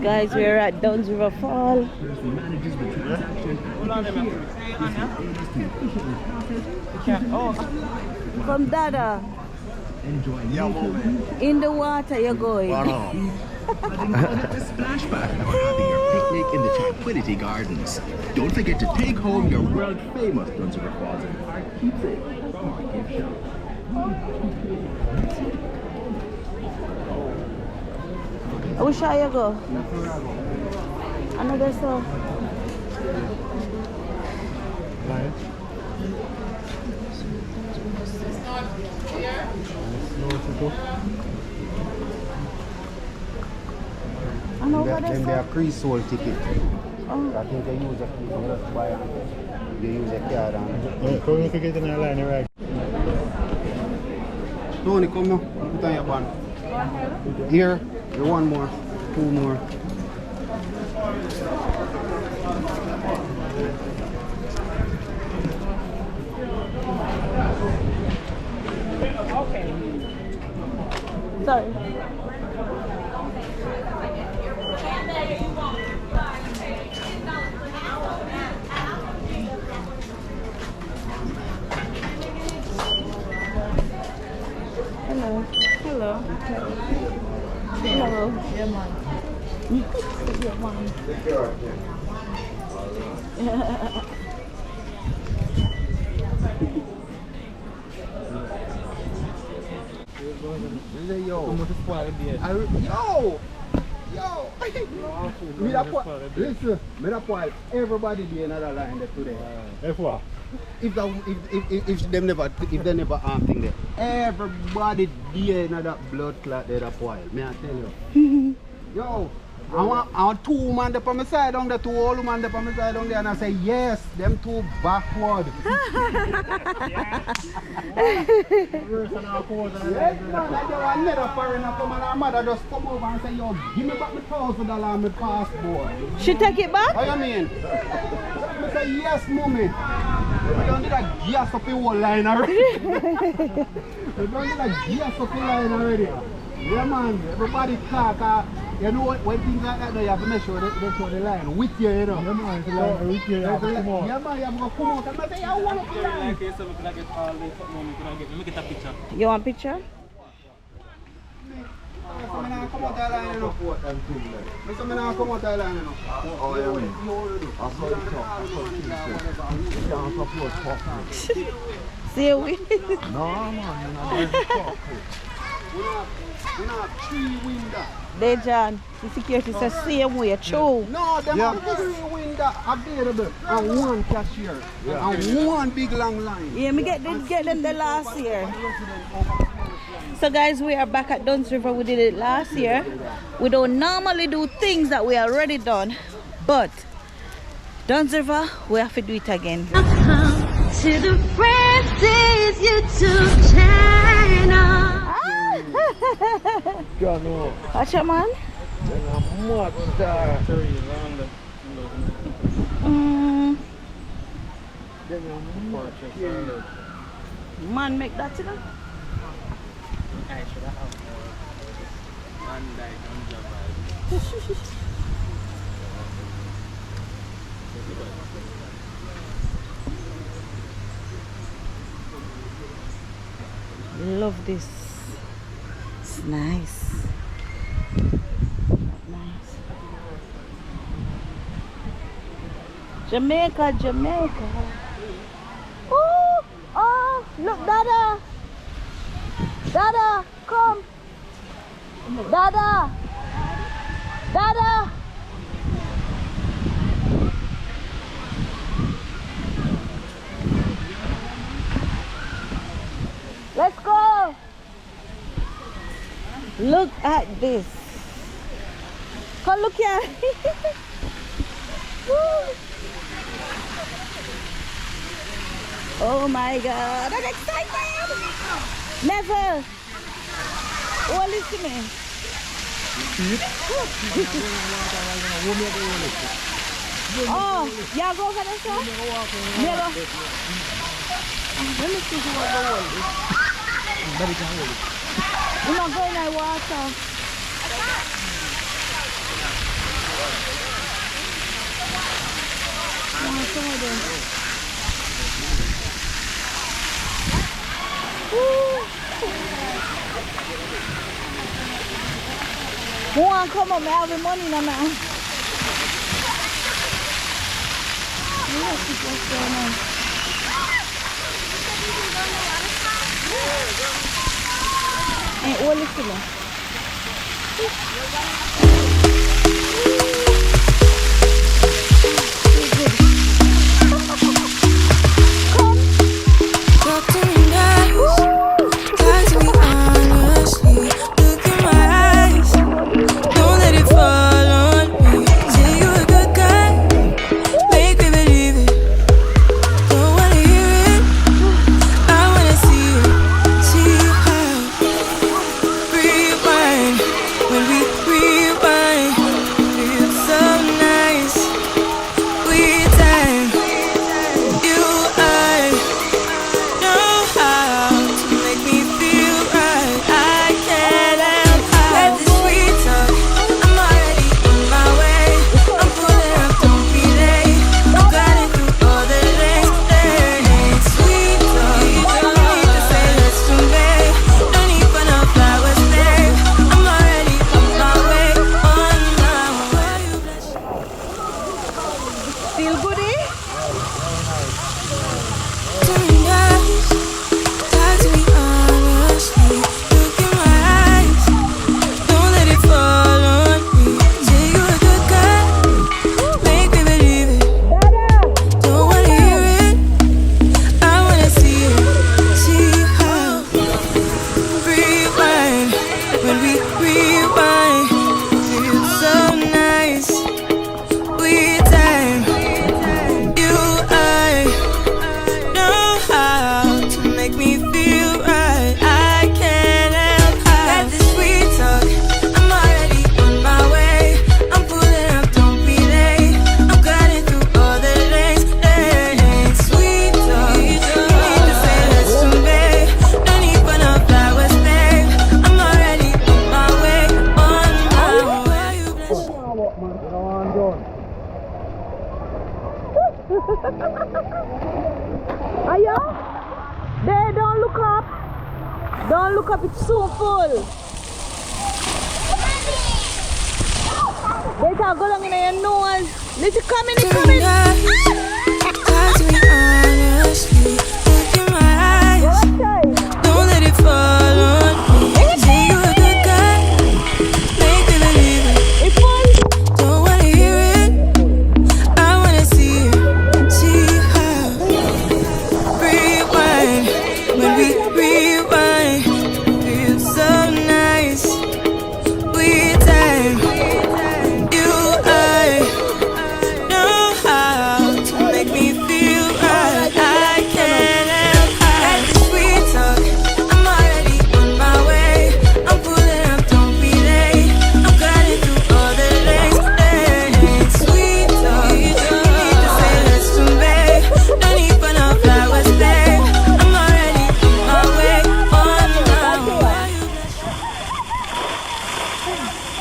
Guys, we're at Dunn's River Fall. From Dada. In the water you're going. Splashback or having your picnic in the Tranquility Gardens. Don't forget to take home your world famous Dunn's River Falls and Park keepsake from our gift shop. Which way you go? Another song. I know what Then they are pre-sold ticket. Oh. I think they use a just buy and they use a card and Come look at the line right. Tony, come now. Put on your band. Here, you one more, two more. Sorry. Hello. Hello. Hello. Yeah, man. Yeah, man. Yo! Listen, me da point everybody be another line there today. If what? If they never think there, everybody be another blood clot there that point. Me I tell you. Yo, I want two man there on my side down there, two old man there on my side down there, and I say yes, them two backward. Yes, man, like they want another foreigner come and our mother just come over and say, yo, give me back my $1,000 and my passport. She take it back? What you mean? I say, yes, mommy. We don't need a gas up the whole line already. We don't need a gas up the line already. Yeah, man, everybody talk. You know when things like that, you have to make sure they show the line with you, you know. Yeah, man, the line with you, you have to come out. Yeah, man, you have to come out. And I say, I want to line. You want a picture? I'm going to come out that line, you know. I'm going to come out that line, you know. Oh, yeah, man. See we? No, man, We have three windows. There, John. The security says same way, true. No, them have three windows available and one cashier and one big long line. Yeah, me get them the last year. So guys, we are back at Dunn's River. We did it last year. We don't normally do things that we already done, but Dunn's River, we have to do it again. Welcome to the Francis YouTube channel. Watch out, man. Man, make that, you know? Love this. It's nice. Nice. Jamaica, Jamaica. Ooh, oh, look, Dada. Dada, come. Dada. Dada. Let's go. Look at this. Come look here. Oh my God, I'm excited. Never. Oh, listen to me. Oh, y'all go over there, sir? Never. Let me see who will go hold it. We're not going in the water. Who want to come up? I have the money now. Let's see what's going on. Ain't all this today. Talk to me nice, talk to me honestly. Look in my eyes, don't let it fall on me. Say you a good guy, make me believe it. Don't wanna hear it, I wanna see it. See how rewind when we rewind. Feels so nice, we time. You, I know how to make me feel right. I can't help how this sweet talk. I'm already on my way. I'm pulling up, don't be late. I'm gliding through all the lanes. Sweet talk, you don't need to say let's convey. No need for no flowers, babe. I'm already on my way. On my way. Feel goody? To me nice, talk to me honestly. Look in my eyes, don't let it fall on me. Say you a good guy, make me believe it. Don't wanna hear it, I wanna see it. See how rewind when we rewind. Feels so nice, we time. You, I know how to make me feel right. I can't help how this sweet talk. I'm already on my way. I'm pulling up, don't be late. I'm gliding through all the lanes. Sweet talk, you don't need to say let's convey. No need for no flowers, babe. I'm already on my way. On my way. Ayo? There, don't look up. Don't look up, it's so full. They can't go down in your nose. Little coming, it's coming. Talk to me honestly. Look in my eyes, don't let it fall on me. Say you a good guy, make me believe it. It's full. Don't wanna hear it, I wanna see it. See how rewind when we rewind. Feels so nice, we time. You, I know how to make me feel right. I can't help how this sweet talk. I'm already on my way. I'm pulling up, don't be late. I'm gliding through all the lanes. Sweet talk, you don't need to say let's convey. No need for no flowers, babe. I'm already on my way. On my way.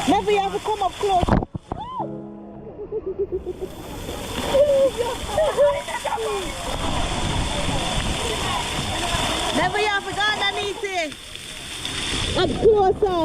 Never you have to come up close. Never you have to go underneath it. Up closer.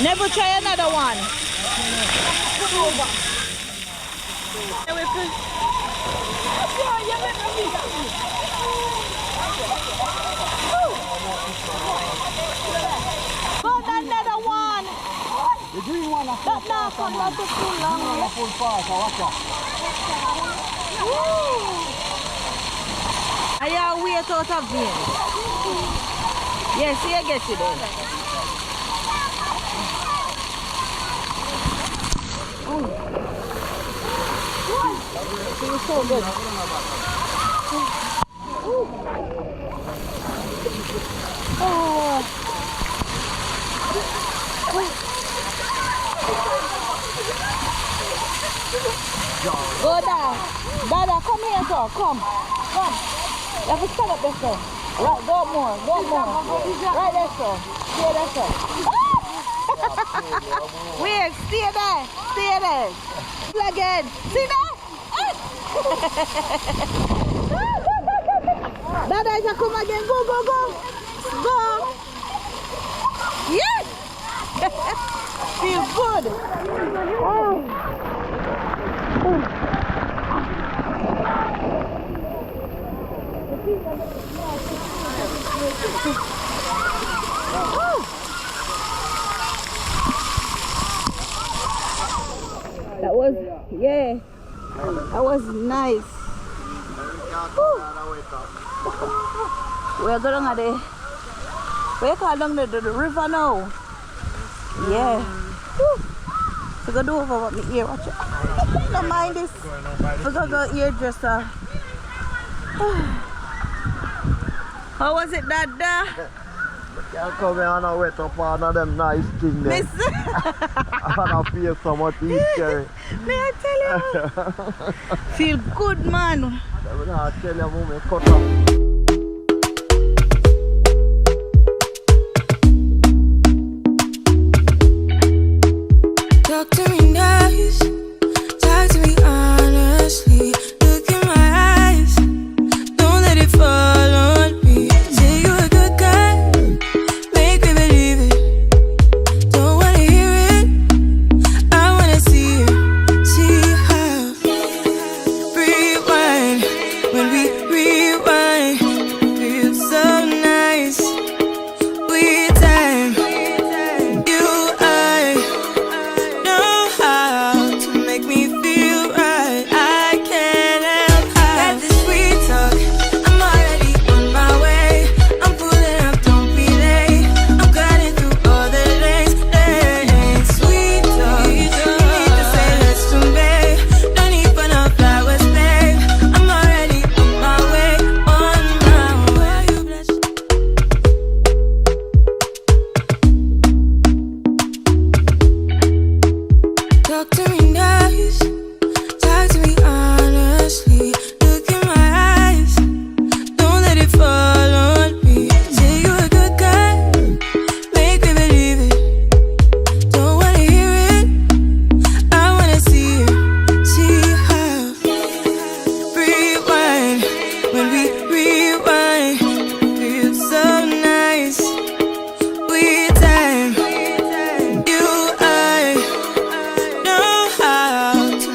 Never try another one. Go another one. The green one, That now come back to too long. full fast, watch out. Are you wait out of here? Yes, here get you there. It was so good. Oh. Go down. Dada, come here, sir. Come. Come. You have to stand up there, sir. Right, go more. Go more. Right there, sir. Stay there, sir. Wait, stay there. Stay there. Again. See that? Dada, you come again. Go, go, go. Go. Yes. Feel good. Oh. That was, yeah, that was nice. Woo. We're going at the, we're going down the river now. Yeah. Woo. So go do over what me ear, watch it. Don't mind this. We're going to go hairdresser. How was it, Dada? Can't come here and wet up on of them nice things there. Miss? I don't feel so much easier. May I tell you? Feel good, man. I'm going to tell you when we cut up. Talk to me nice, talk to me honestly. Look in my eyes, don't let it fall on me. Say you a good guy, make me believe it. Don't wanna hear it, I wanna see it. See how rewind, when we rewind, feels so nice. We time, you, I know how to make me feel right. I can't help how. Got this sweet talk, I'm already on my way. I'm pulling up, don't be late. I'm cutting through all the lanes. Sweet talk, you need to say less to me. Don't need for no flowers, babe. I'm already on my way, on my way. You bless. Talk to me nice, talk to me honestly. Look in my eyes, don't let it fall on me. Say you a good guy, make me believe it. Don't wanna hear it, I wanna see it. See how rewind, when we rewind, feels so nice. We time, you, I know how to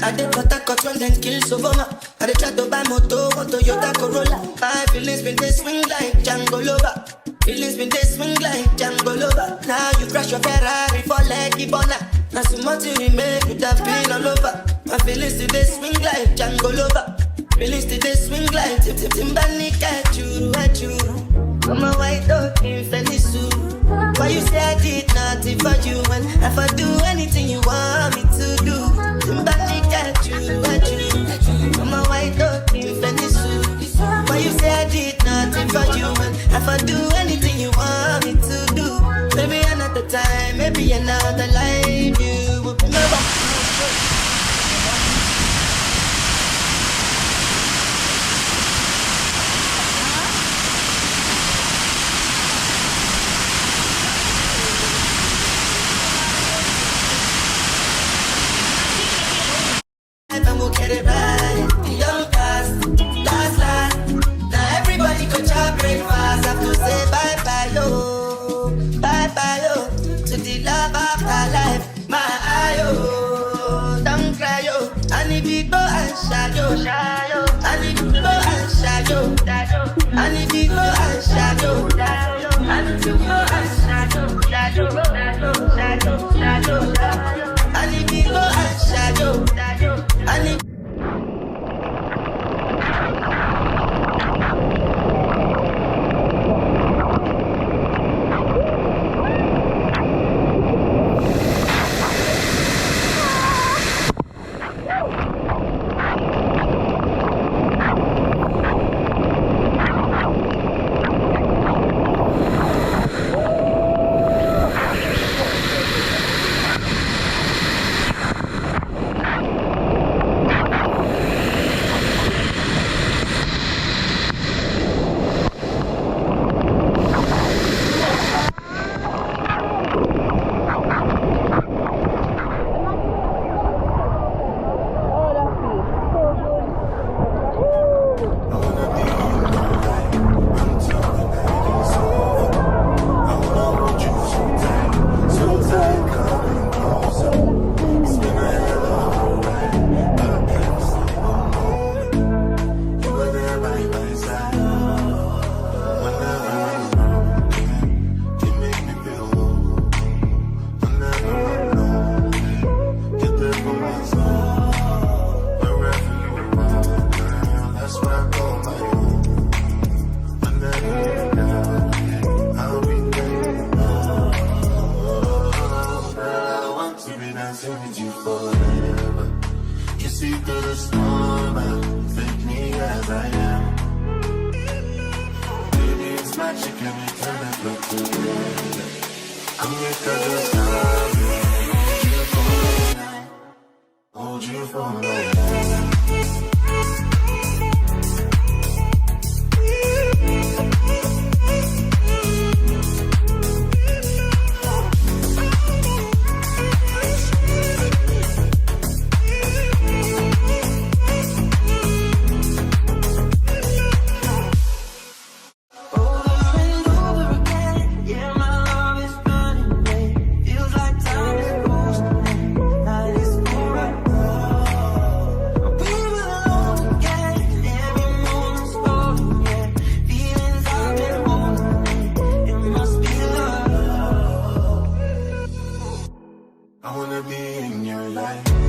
I did cut a cut when then kill Sovoma. I did try to buy moto, or Toyota Corolla. My feelings been they swing like Django Lover. Feelings been they swing like Django Lover. Now you crash your Ferrari for Leggy Bona. Now so much you make you have been all over. My feelings today swing like Django Lover. Feelings today swing like Timberlake at you. I'm a white dog in Fendi suit. Why you say I did nothing for you? And if I do anything you want me to do, Timberlake at you. I'm a white dog in Fendi suit. Why you say I did nothing for you? And if I do anything you want me to do, maybe another time, maybe another life, you will never. Get it right, the young past, last. Now everybody go chop breakfast. Have to say bye yo, to the love of my life, my ayo. Don't cry yo, I need to go and shadow. I need to go and shadow. I need to go and shadow. I need to go and shadow. I need to go and shadow. I need. I wanna be in your life.